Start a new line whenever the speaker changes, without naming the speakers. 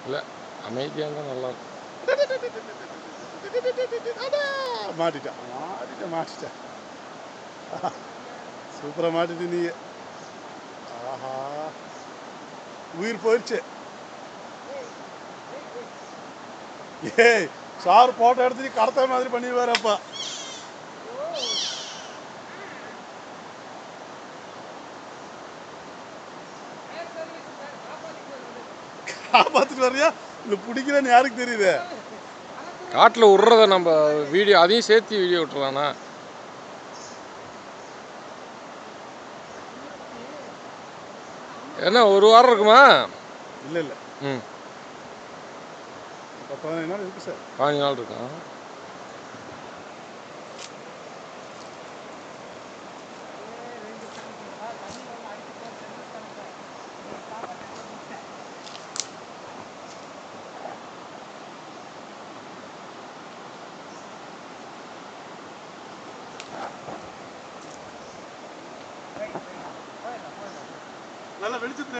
இல்லை, அமைதியாக இருந்தால் நல்லாயிருக்கும்.
மாட்டிட்டேன் மாட்டிட்டேன் மாட்டிட்டேன். சூப்பராக மாட்டிட்டு நீ. ஆஹா, உயிர் போயிடுச்சு. ஏய், சார் போட்டோ எடுத்து நீ கடத்த மாதிரி பண்ணிடுவாரப்பா. காப்பாற்றிட்டு வர்றியா இல்லை பிடிக்கிறேன்னு யாருக்கு தெரியுது?
காட்டில் விட்றத நம்ம வீடியோ அதையும் சேர்த்து வீடியோ விட்டுறலாண்ணா. என்ன ஒரு வாரம் இருக்குமா?
இல்லை இல்லை,
ம்,
15 நாள் இருக்கு சார்.
15 நாள் இருக்கும்.
நல்லா வெளிச்சத்து